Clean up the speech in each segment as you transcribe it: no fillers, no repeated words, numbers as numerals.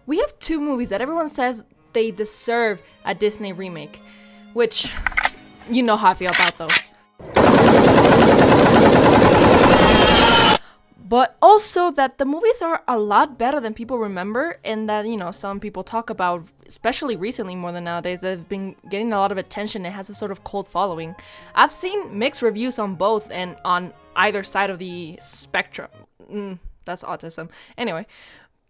we have two movies that everyone says they deserve a Disney remake, which you know how I feel about those. But also that the movies are a lot better than people remember, and that, you know, some people talk about, especially recently more than nowadays, they've been getting a lot of attention. It has a sort of cult following. I've seen mixed reviews on both and on either side of the spectrum. That's autism. Anyway,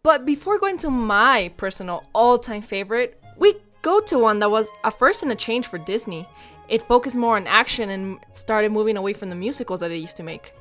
but before going to my personal all-time favorite, we go to one that was a first and a change for Disney. It focused more on action and started moving away from the musicals that they used to make.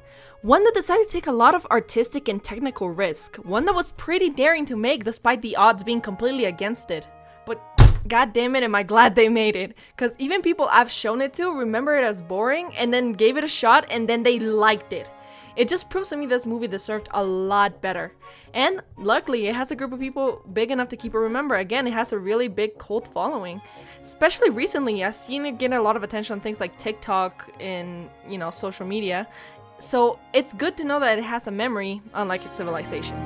One that decided to take a lot of artistic and technical risk. One that was pretty daring to make despite the odds being completely against it. But god damn it, am I glad they made it. Because even people I've shown it to remember it as boring and then gave it a shot and then they liked it. It just proves to me this movie deserved a lot better. And luckily, it has a group of people big enough to keep it remembered. Again, it has a really big cult following. Especially recently, I've seen it get a lot of attention on things like TikTok and, you know, social media. So it's good to know that it has a memory, unlike its civilization.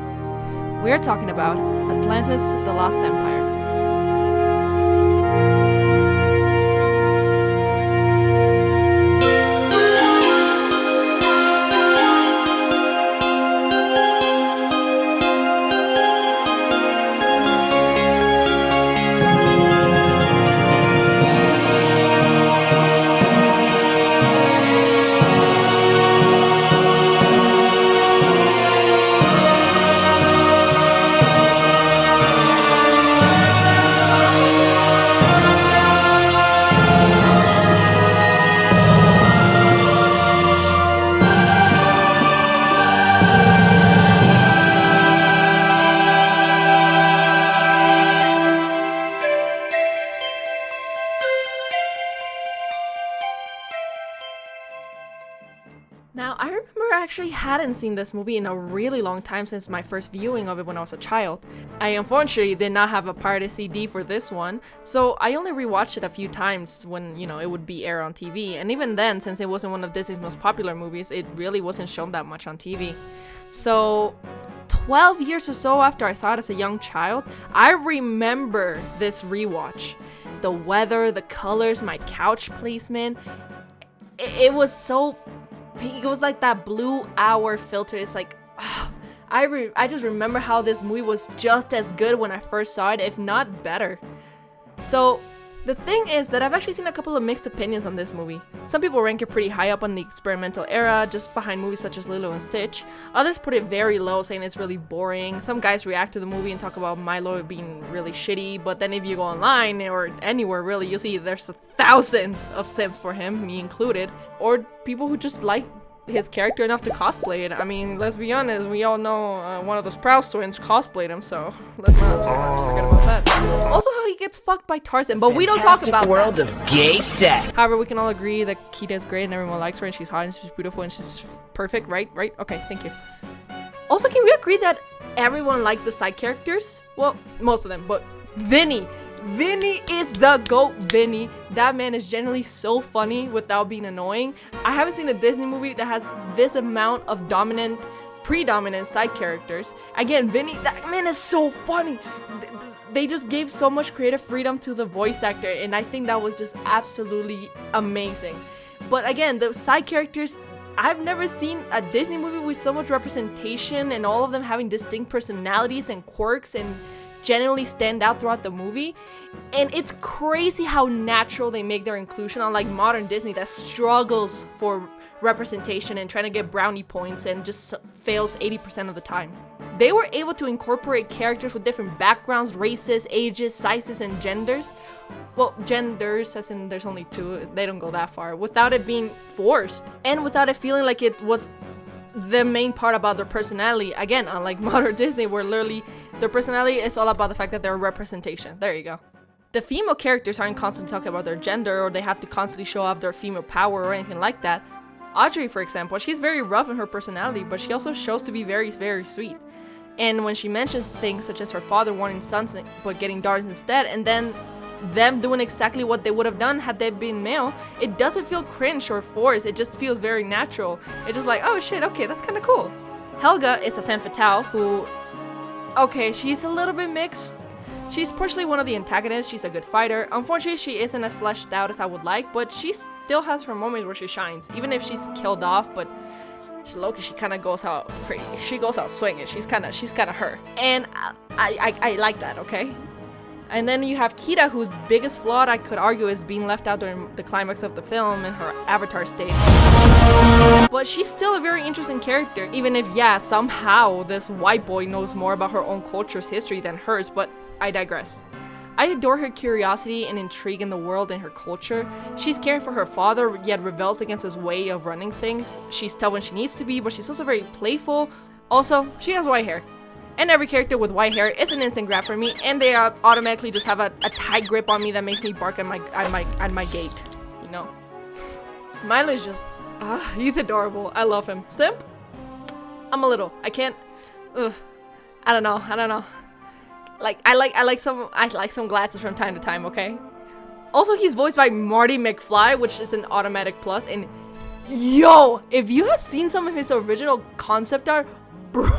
We're talking about Atlantis The Lost Empire. Now, I remember I actually hadn't seen this movie in a really long time since my first viewing of it when I was a child. I unfortunately did not have a pirated CD for this one, so I only rewatched it a few times when, you know, it would be aired on TV. And even then, since it wasn't one of Disney's most popular movies, it really wasn't shown that much on TV. So 12 years or so after I saw it as a young child, I remember this rewatch. The weather, the colors, my couch placement, it was so... It was like that blue hour filter. It's like, I just remember how this movie was just as good when I first saw it, if not better. So the thing is that I've actually seen a couple of mixed opinions on this movie. Some people rank it pretty high up on the experimental era, just behind movies such as Lilo and Stitch. Others put it very low, saying it's really boring. Some guys react to the movie and talk about Milo being really shitty, but then if you go online or anywhere really, you'll see there's thousands of sims for him, me included, or people who just like his character enough to cosplay it. I mean, let's be honest, we all know one of those Sprouse twins cosplayed him, so let's not forget about that. Also, how he gets fucked by Tarzan, but we don't talk about world that. Of gay sex. However, we can all agree that Kita's great and everyone likes her and she's hot and she's beautiful and she's perfect, right? Okay, thank you. Also, can we agree that everyone likes the side characters? Well, most of them, but Vinny is the GOAT. Vinny, that man is generally so funny without being annoying. I haven't seen a Disney movie that has this amount of predominant side characters. Again, Vinny, that man is so funny. They just gave so much creative freedom to the voice actor, and I think that was just absolutely amazing. But again, the side characters, I've never seen a Disney movie with so much representation and all of them having distinct personalities and quirks and genuinely stand out throughout the movie. And it's crazy how natural they make their inclusion, unlike modern Disney that struggles for representation and trying to get brownie points and just fails 80% of the time. They were able to incorporate characters with different backgrounds, races, ages, sizes, and genders. Well, genders, as in there's only two, they don't go that far, without it being forced and without it feeling like it was the main part about their personality. Again, unlike modern Disney, where literally their personality is all about the fact that they're a representation. There you go. The female characters aren't constantly talking about their gender or they have to constantly show off their female power or anything like that. Audrey, for example, she's very rough in her personality, but she also shows to be very, very sweet. And when she mentions things such as her father wanting sons but getting daughters instead, and then them doing exactly what they would have done had they been male, it doesn't feel cringe or forced. It just feels very natural. It's just like, oh shit, okay, that's kind of cool. Helga is a femme fatale who okay, she's a little bit mixed. She's partially one of the antagonists. She's a good fighter. Unfortunately, she isn't as fleshed out as I would like, but she still has her moments where she shines, even if she's killed off. But she kind of goes out pretty. She goes out swinging. She's kind of her, and I like that. Okay. And then you have Kira, whose biggest flaw I could argue is being left out during the climax of the film in her avatar state. But she's still a very interesting character, even if, yeah, somehow this white boy knows more about her own culture's history than hers, but I digress. I adore her curiosity and intrigue in the world and her culture. She's caring for her father, yet rebels against his way of running things. She's tough when she needs to be, but she's also very playful. Also, she has white hair. And every character with white hair is an instant grab for me, and they automatically just have a tight grip on me that makes me bark at my gate, you know. Milo is just, he's adorable. I love him. Simp? I'm a little. I can't. I don't know. Like I like some glasses from time to time. Okay. Also, he's voiced by Marty McFly, which is an automatic plus. And yo, if you have seen some of his original concept art, bro,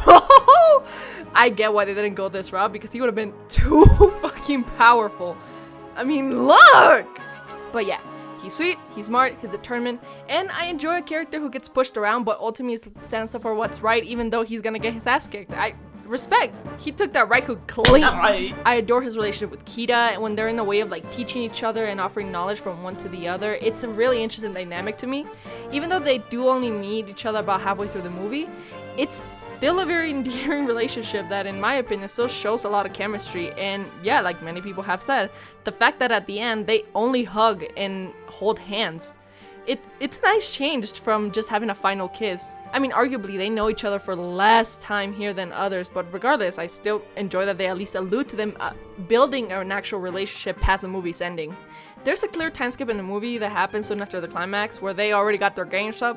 I get why they didn't go this route, because he would have been too fucking powerful. I mean, look! But yeah, he's sweet, he's smart, he's determined, and I enjoy a character who gets pushed around but ultimately stands up for what's right, even though he's gonna get his ass kicked. I respect. He took that right hook clean. I adore his relationship with Kita, and when they're in the way of like teaching each other and offering knowledge from one to the other. It's a really interesting dynamic to me. Even though they do only meet each other about halfway through the movie, it's still a very endearing relationship that, in my opinion, still shows a lot of chemistry. And yeah, like many people have said, the fact that at the end they only hug and hold hands, it's a nice change from just having a final kiss. I mean, arguably they know each other for less time here than others, but regardless, I still enjoy that they at least allude to them building an actual relationship past the movie's ending. There's a clear time skip in the movie that happens soon after the climax where they already got their games up.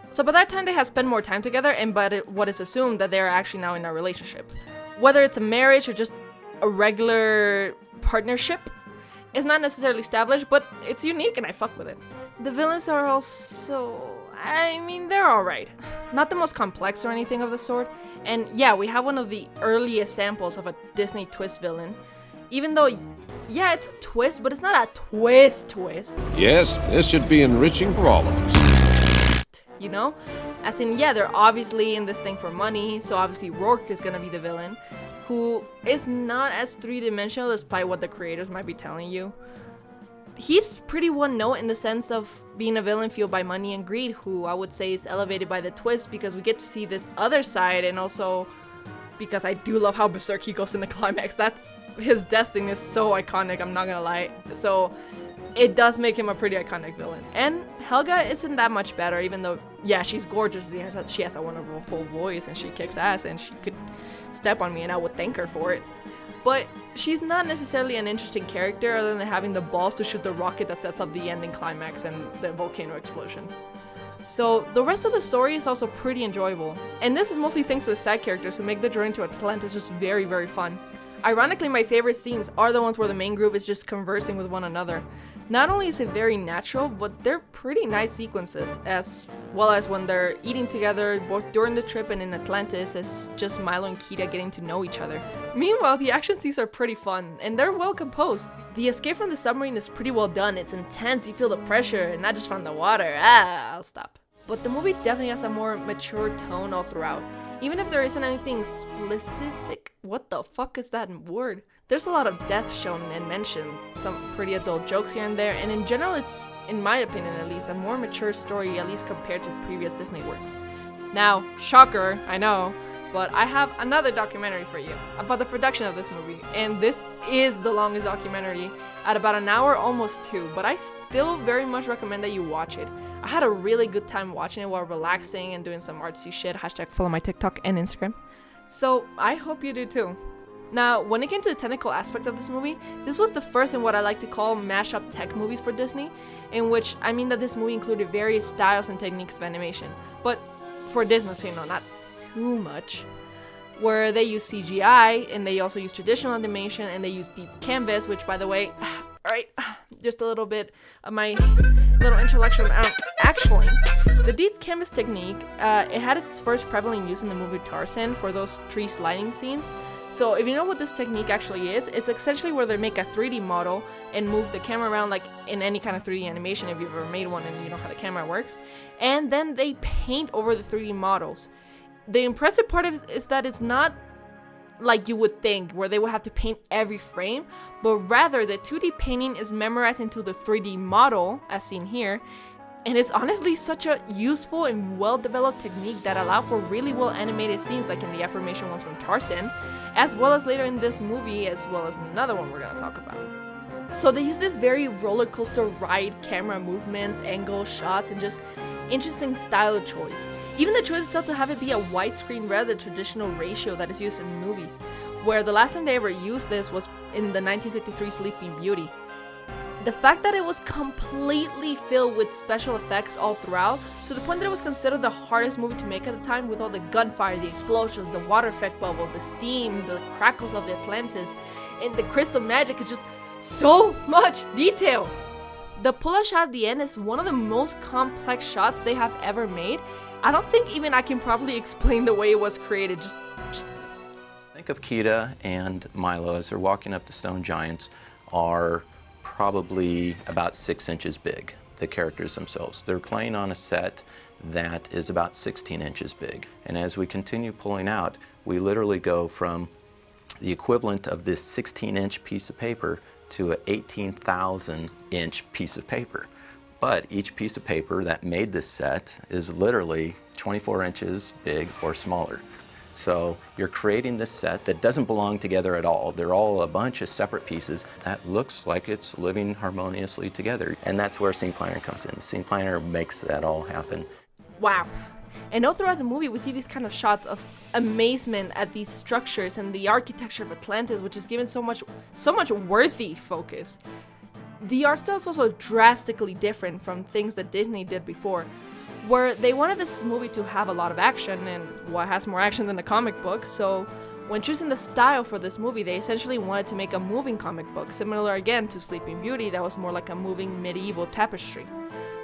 So by that time they have spent more time together, and what is assumed that they're actually now in a relationship. Whether it's a marriage or just a regular partnership is not necessarily established, but it's unique and I fuck with it. The villains are also, I mean, they're alright. Not the most complex or anything of the sort, and yeah, we have one of the earliest samples of a Disney twist villain. Even though, yeah, it's a twist, but it's not a twist. Yes, this should be enriching for all of us. You know? As in, yeah, they're obviously in this thing for money, so obviously Rourke is gonna be the villain, who is not as three-dimensional despite what the creators might be telling you. He's pretty one note in the sense of being a villain fueled by money and greed, who I would say is elevated by the twist because we get to see this other side, and also because I do love how berserk he goes in the climax. That's his death scene is so iconic, I'm not gonna lie. So it does make him a pretty iconic villain. And Helga isn't that much better, even though, yeah, she's gorgeous. She has a wonderful full voice and she kicks ass and she could step on me and I would thank her for it. But she's not necessarily an interesting character other than having the balls to shoot the rocket that sets up the ending climax and the volcano explosion. So the rest of the story is also pretty enjoyable. And this is mostly thanks to the side characters who make the journey to Atlantis just very, very fun. Ironically, my favorite scenes are the ones where the main group is just conversing with one another. Not only is it very natural, but they're pretty nice sequences, as well as when they're eating together, both during the trip and in Atlantis, as just Milo and Kita getting to know each other. Meanwhile, the action scenes are pretty fun, and they're well composed. The escape from the submarine is pretty well done. It's intense, you feel the pressure, not just from the water. I'll stop. But the movie definitely has a more mature tone all throughout. Even if there isn't anything specific, what the fuck is that word? There's a lot of death shown and mentioned, some pretty adult jokes here and there, and in general it's, in my opinion at least, a more mature story, at least compared to previous Disney works. Now, shocker, I know, but I have another documentary for you about the production of this movie, and this is the longest documentary at about an hour, almost 2, but I still very much recommend that you watch it. I had a really good time watching it while relaxing and doing some artsy shit, hashtag follow my TikTok and Instagram, so I hope you do too. Now, when it came to the technical aspect of this movie, this was the first in what I like to call mashup tech movies for Disney, in which I mean that this movie included various styles and techniques of animation, but for Disney, you know, not too much, where they use CGI and they also use traditional animation and they use deep canvas, which by the way, Alright, just a little bit of my little intellectual actually. The deep canvas technique, it had its first prevalent use in the movie Tarzan for those tree sliding scenes. So if you know what this technique actually is, it's essentially where they make a 3D model and move the camera around like in any kind of 3D animation if you've ever made one and you know how the camera works. And then they paint over the 3D models. The impressive part is that it's not like you would think, where they would have to paint every frame, but rather the 2D painting is memorized into the 3D model, as seen here. And it's honestly such a useful and well-developed technique that allow for really well animated scenes like in the aforementioned ones from Tarzan, as well as later in this movie, as well as another one we're gonna talk about. So they use this very roller coaster ride camera movements, angles, shots, and just interesting style choice. Even the choice itself to have it be a widescreen rather than the traditional ratio that is used in movies, where the last time they ever used this was in the 1953 Sleeping Beauty. The fact that it was completely filled with special effects all throughout, to the point that it was considered the hardest movie to make at the time, with all the gunfire, the explosions, the water effect bubbles, the steam, the crackles of the Atlantis, and the crystal magic is just so much detail. The pull-out shot at the end is one of the most complex shots they have ever made. I don't think even I can properly explain the way it was created. Just Think of Kida and Milo as they're walking up the stone giants are probably about 6 inches big, the characters themselves. They're playing on a set that is about 16 inches big. And as we continue pulling out, we literally go from the equivalent of this 16-inch piece of paper to an 18,000-inch piece of paper. But each piece of paper that made this set is literally 24 inches big or smaller. So you're creating this set that doesn't belong together at all. They're all a bunch of separate pieces that looks like it's living harmoniously together. And that's where scene planner comes in. Scene planner makes that all happen. wow. And all throughout the movie, we see these kind of shots of amazement at these structures and the architecture of Atlantis, which is given so much worthy focus. The art style is also drastically different from things that Disney did before, where they wanted this movie to have a lot of action, and what has more action than a comic book. So when choosing the style for this movie, they essentially wanted to make a moving comic book, similar again to Sleeping Beauty, that was more like a moving medieval tapestry.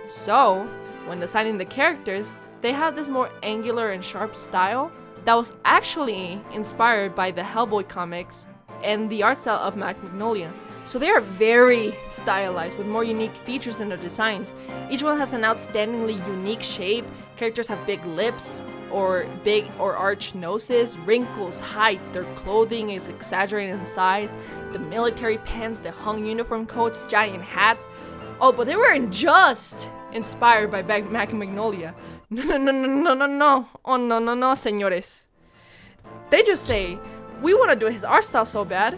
So when designing the characters, they had this more angular and sharp style that was actually inspired by the Hellboy comics and the art style of Magnolia. So they are very stylized with more unique features in their designs. Each one has an outstandingly unique shape. Characters have big lips or big or arched noses, wrinkles, heights. Their clothing is exaggerated in size. The military pants, the hung uniform coats, giant hats. Oh, but they weren't just inspired by Magnolia. No. Oh, no, señores. They just say, we want to do his art style so bad.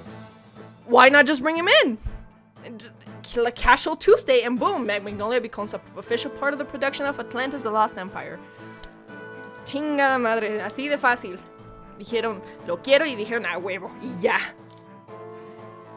Why not just bring him in? Like Casual Tuesday, and boom, Magnolia becomes an official part of the production of Atlantis The Lost Empire. Chingada madre, así de fácil. Dijeron, lo quiero, y dijeron, a huevo, y ya.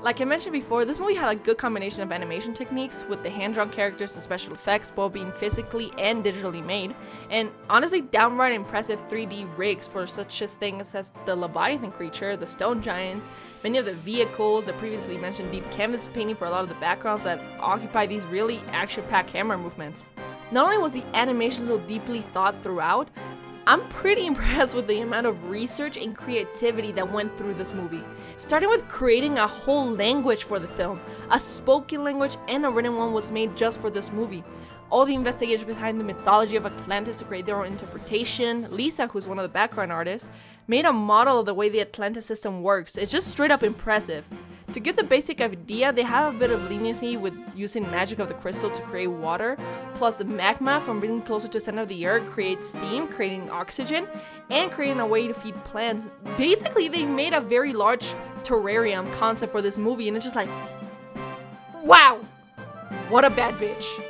Like I mentioned before, this movie had a good combination of animation techniques, with the hand-drawn characters and special effects both being physically and digitally made, and honestly downright impressive 3D rigs for such things as the Leviathan creature, the stone giants, many of the vehicles, the previously mentioned deep canvas painting for a lot of the backgrounds that occupy these really action-packed camera movements. Not only was the animation so deeply thought throughout, I'm pretty impressed with the amount of research and creativity that went through this movie. Starting with creating a whole language for the film. A spoken language and a written one was made just for this movie. All the investigation behind the mythology of Atlantis to create their own interpretation. Lisa, who's one of the background artists, made a model of the way the Atlantis system works. It's just straight up impressive. To give the basic idea, they have a bit of leniency with using magic of the crystal to create water, plus the magma from being closer to the center of the earth creates steam, creating oxygen, and creating a way to feed plants. Basically, they made a very large terrarium concept for this movie, and it's just like, wow, what a bad bitch.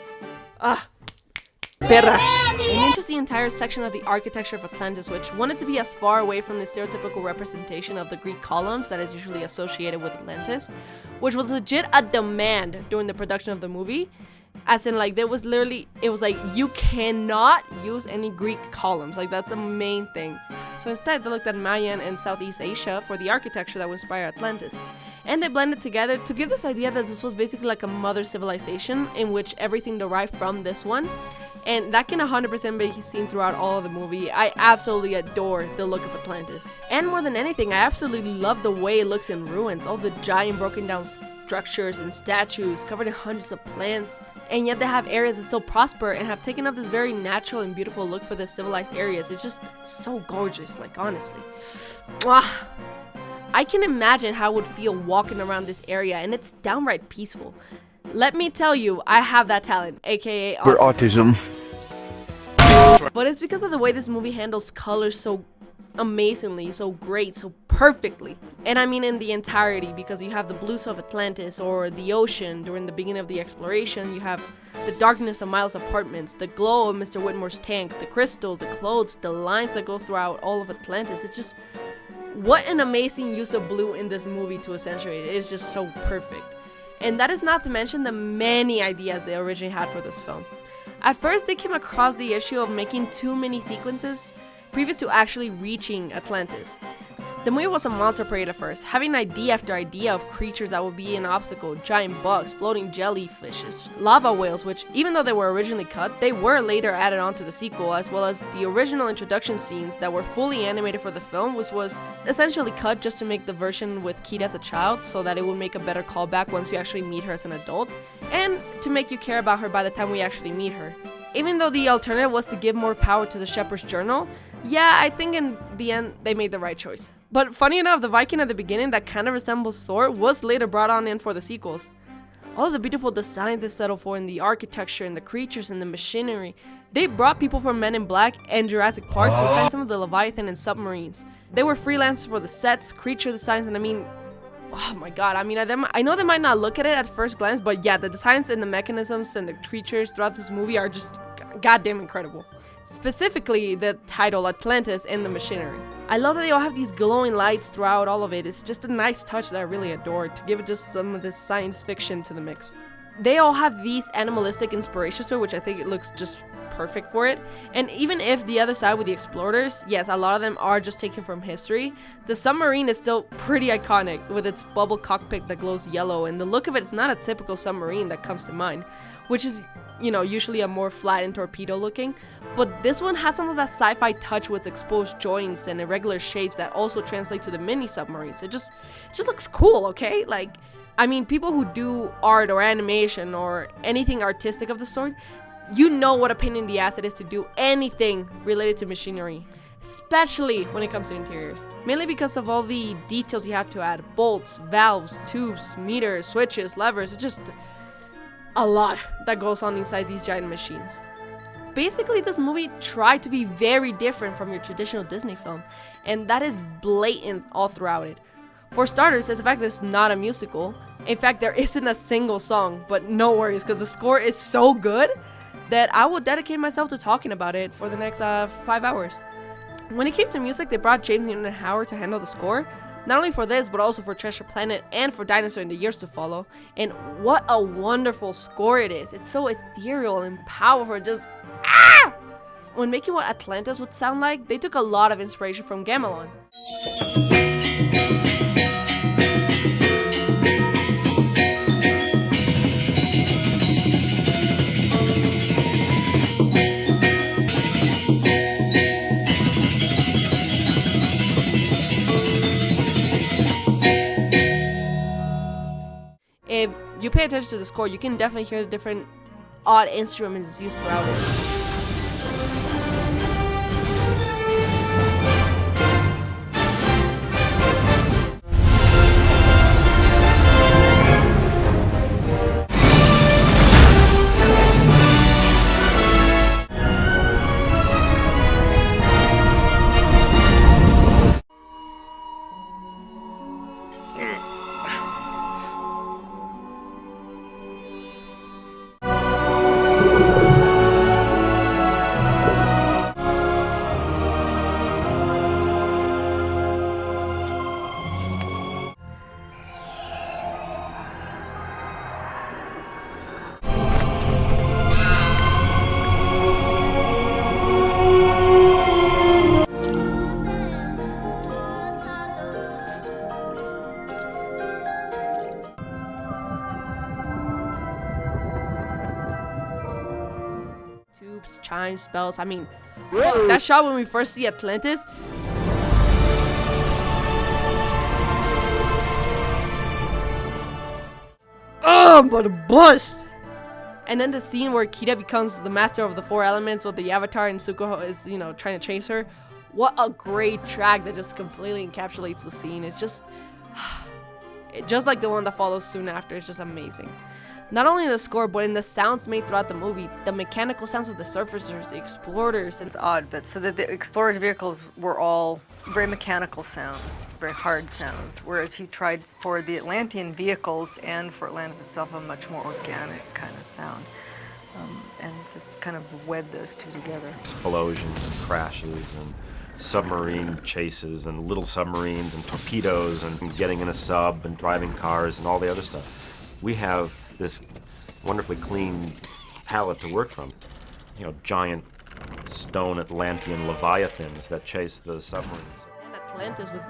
Perra. And then just the entire section of the architecture of Atlantis, which wanted to be as far away from the stereotypical representation of the Greek columns that is usually associated with Atlantis, which was legit a demand during the production of the movie. As in, like, there was literally, it was like, you cannot use any Greek columns. Like, that's the main thing. So instead, they looked at Mayan and Southeast Asia for the architecture that would inspire Atlantis. And they blended together to give this idea that this was basically like a mother civilization in which everything derived from this one. And that can 100% be seen throughout all of the movie. I absolutely adore the look of Atlantis. And more than anything, I absolutely love the way it looks in ruins. All the giant broken down structures and statues covered in hundreds of plants. And yet they have areas that still prosper and have taken up this very natural and beautiful look for the civilized areas. It's just so gorgeous, like honestly. Mwah. I can imagine how it would feel walking around this area, and it's downright peaceful. Let me tell you, I have that talent, aka autism. But it's because of the way this movie handles colors so amazingly, so great, so perfectly. And I mean in the entirety, because you have the blues of Atlantis or the ocean during the beginning of the exploration, you have the darkness of Miles' apartments, the glow of Mr. Whitmore's tank, the crystals, the clothes, the lines that go throughout all of Atlantis. It's just, what an amazing use of blue in this movie to accentuate it. It is just so perfect. And that is not to mention the many ideas they originally had for this film. At first, they came across the issue of making too many sequences previous to actually reaching Atlantis. The movie was a monster parade at first, having idea after idea of creatures that would be an obstacle, giant bugs, floating jellyfishes, lava whales, which even though they were originally cut, they were later added on to the sequel, as well as the original introduction scenes that were fully animated for the film, which was essentially cut just to make the version with Kida as a child, so that it would make a better callback once you actually meet her as an adult, and to make you care about her by the time we actually meet her. Even though the alternative was to give more power to the Shepherd's Journal, yeah, I think in the end they made the right choice. But funny enough, the Viking at the beginning that kind of resembles Thor was later brought on in for the sequels. All of the beautiful designs they settled for in the architecture and the creatures and the machinery, they brought people from Men in Black and Jurassic Park to design some of the Leviathan and submarines. They were freelancers for the sets, creature designs, and I mean, oh my god, I mean, I know they might not look at it at first glance, but yeah, the designs and the mechanisms and the creatures throughout this movie are just goddamn incredible. Specifically, the title Atlantis and the machinery. I love that they all have these glowing lights throughout all of it. It's just a nice touch that I really adore to give it just some of this science fiction to the mix. They all have these animalistic inspirations to it, which I think it looks just perfect for it. And even if the other side with the explorers, yes, a lot of them are just taken from history, the submarine is still pretty iconic with its bubble cockpit that glows yellow, and the look of it is not a typical submarine that comes to mind, which is, you know, usually a more flat and torpedo looking, but this one has some of that sci-fi touch with exposed joints and irregular shapes that also translate to the mini submarines. It just looks cool, okay? Like, I mean, people who do art or animation or anything artistic of the sort, you know what a pain in the ass it is to do anything related to machinery, especially when it comes to interiors. Mainly because of all the details you have to add: bolts, valves, tubes, meters, switches, levers. It's just a lot that goes on inside these giant machines. Basically, this movie tried to be very different from your traditional Disney film, and that is blatant all throughout it. For starters, is the fact that it's not a musical. In fact, there isn't a single song, but no worries, because the score is so good that I will dedicate myself to talking about it for the next 5 hours. When it came to music, they brought James Newton Howard to handle the score, not only for this, but also for Treasure Planet and for Dinosaur in the years to follow. And what a wonderful score it is. It's so ethereal and powerful, just ah! When making what Atlantis would sound like, they took a lot of inspiration from Gamelon. If you pay attention to the score, you can definitely hear the different odd instruments used throughout it. time spells. I mean, fuck, that shot when we first see Atlantis. Oh, but a bust! And then the scene where Kida becomes the master of the 4 elements with the avatar and Zuko is, you know, trying to chase her. What a great track that just completely encapsulates the scene. It's just like the one that follows soon after. It's just amazing. Not only in the score, but in the sounds made throughout the movie. The mechanical sounds of the surfacers, the explorers, and It's odd, but so that the explorers' vehicles were all very mechanical sounds, very hard sounds, whereas he tried for the Atlantean vehicles and for Atlantis itself a much more organic kind of sound. And just kind of wed those two together. Explosions and crashes and submarine chases and little submarines and torpedoes and getting in a sub and driving cars and all the other stuff. We have this wonderfully clean palette to work from. You know, giant stone Atlantean leviathans that chase the submarines. And Atlantis with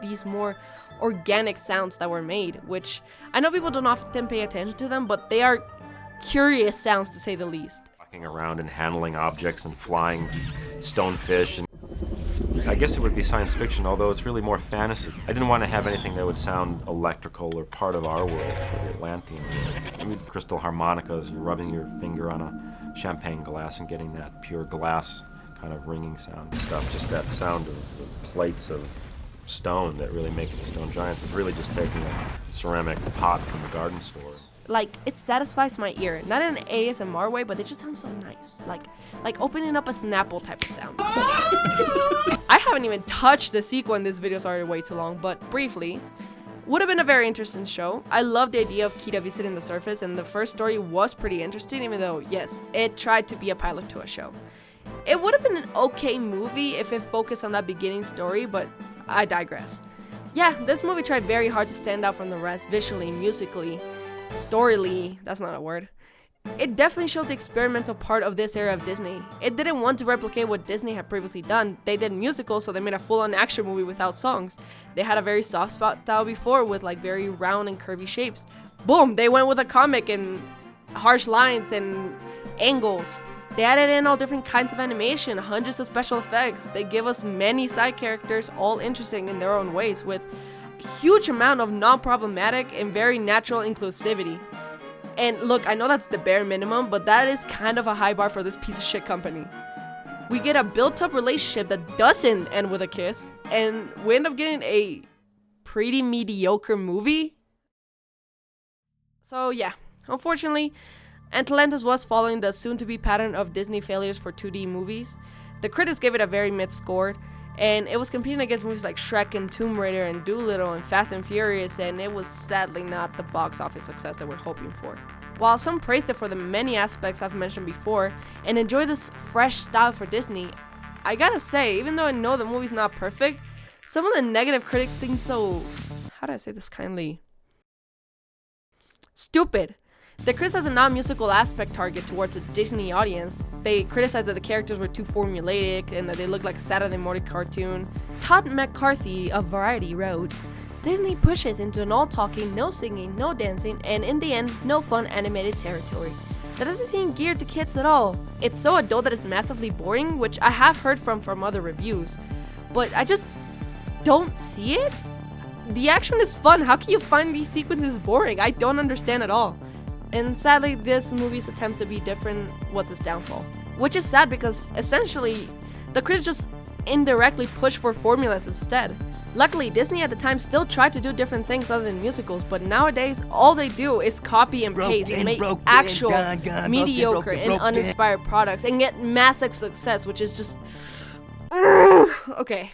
these more organic sounds that were made, which I know people don't often pay attention to them, but they are curious sounds to say the least. Walking around and handling objects and flying stonefish, and I guess it would be science fiction, although it's really more fantasy. I didn't want to have anything that would sound electrical or part of our world for the Atlantean world. I mean, crystal harmonicas, you're rubbing your finger on a champagne glass and getting that pure glass kind of ringing sound stuff. Just that sound of the plates of stone that really make it the stone giants is really just taking a ceramic pot from the garden store. Like, it satisfies my ear, not in an ASMR way, but it just sounds so nice, like opening up a Snapple type of sound. I haven't even touched the sequel, and this video's already way too long, but briefly, would have been a very interesting show. I love the idea of Kida visiting the surface, and the first story was pretty interesting, even though, yes, it tried to be a pilot to a show. It would have been an okay movie if it focused on that beginning story, but I digress. Yeah, this movie tried very hard to stand out from the rest, visually, musically, storyly, that's not a word. It definitely shows the experimental part of this era of Disney. It didn't want to replicate what Disney had previously done. They did musicals, so they made a full-on action movie without songs. They had a very soft spot style before with like very round and curvy shapes. Boom, they went with a comic and harsh lines and angles. They added in all different kinds of animation, hundreds of special effects. They give us many side characters, all interesting in their own ways, with huge amount of non-problematic and very natural inclusivity. And look, I know that's the bare minimum, but that is kind of a high bar for this piece of shit company. We get a built-up relationship that doesn't end with a kiss, and we end up getting a pretty mediocre movie. So yeah, unfortunately, Atlantis was following the soon-to-be pattern of Disney failures for 2D movies. The critics gave it a very mid score, and it was competing against movies like Shrek and Tomb Raider and Dolittle and Fast and Furious, and it was sadly not the box office success that we're hoping for. While some praised it for the many aspects I've mentioned before and enjoy this fresh style for Disney, I gotta say, even though I know the movie's not perfect, some of the negative critics seem so, how do I say this kindly, stupid. They criticize the non-musical aspect target towards a Disney audience. They criticize that the characters were too formulaic and that they looked like a Saturday morning cartoon. Todd McCarthy of Variety wrote, "Disney pushes into an all-talking, no singing, no dancing, and in the end, no fun animated territory. That doesn't seem geared to kids at all. It's so adult that it's massively boring," which I have heard from other reviews. But I just don't see it. The action is fun. How can you find these sequences boring? I don't understand at all. And sadly, this movie's attempt to be different was its downfall. Which is sad because, essentially, the critics just indirectly pushed for formulas instead. Luckily, Disney at the time still tried to do different things other than musicals, but nowadays, all they do is copy and paste and make actual mediocre and uninspired products and get massive success, which is just... Okay.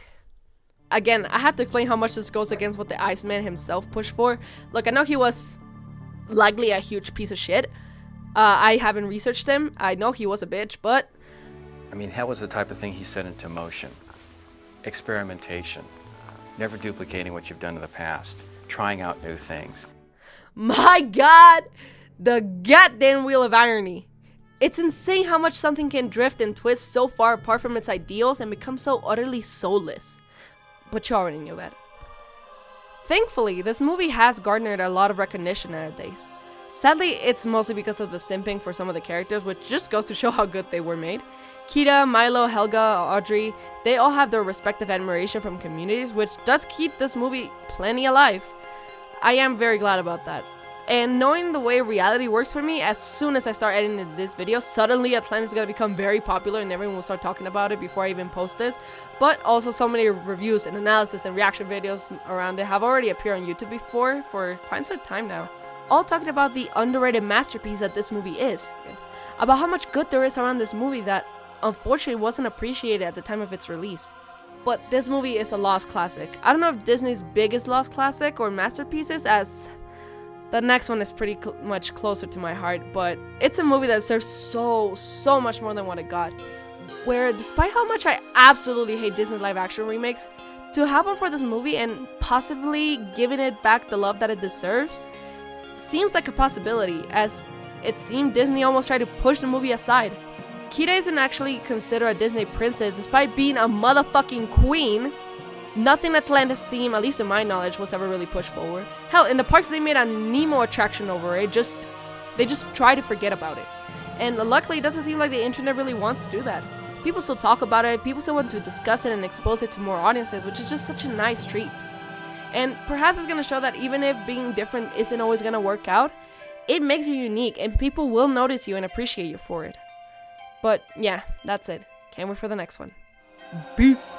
Again, I have to explain how much this goes against what the Iceman himself pushed for. Look, I know he was likely a huge piece of shit. I haven't researched him. I know he was a bitch, but... I mean, that was the type of thing he set into motion. Experimentation. Never duplicating what you've done in the past. Trying out new things. My god! The goddamn wheel of irony. It's insane how much something can drift and twist so far apart from its ideals and become so utterly soulless. But you already knew that. Thankfully, this movie has garnered a lot of recognition nowadays. Sadly, it's mostly because of the simping for some of the characters, which just goes to show how good they were made. Kita, Milo, Helga, Audrey, they all have their respective admiration from communities, which does keep this movie plenty alive. I am very glad about that. And knowing the way reality works for me, as soon as I start editing this video, suddenly Atlantis is going to become very popular and everyone will start talking about it before I even post this. But also so many reviews and analysis and reaction videos around it have already appeared on YouTube before for quite some time now. All talking about the underrated masterpiece that this movie is. About how much good there is around this movie that unfortunately wasn't appreciated at the time of its release. But this movie is a lost classic. I don't know if Disney's biggest lost classic or masterpieces, as the next one is pretty much closer to my heart, but it's a movie that serves so much more than what it got. Where despite how much I absolutely hate Disney live action remakes, to have one for this movie and possibly giving it back the love that it deserves seems like a possibility, as it seemed Disney almost tried to push the movie aside. Kita isn't actually considered a Disney princess despite being a motherfucking queen. Nothing Atlantis theme, at least in my knowledge, was ever really pushed forward. Hell, in the parks they made a Nemo attraction over it, they just try to forget about it. And luckily it doesn't seem like the internet really wants to do that. People still talk about it, people still want to discuss it and expose it to more audiences, which is just such a nice treat. And perhaps it's gonna show that even if being different isn't always gonna work out, it makes you unique and people will notice you and appreciate you for it. But yeah, that's it. Can't wait for the next one. Peace.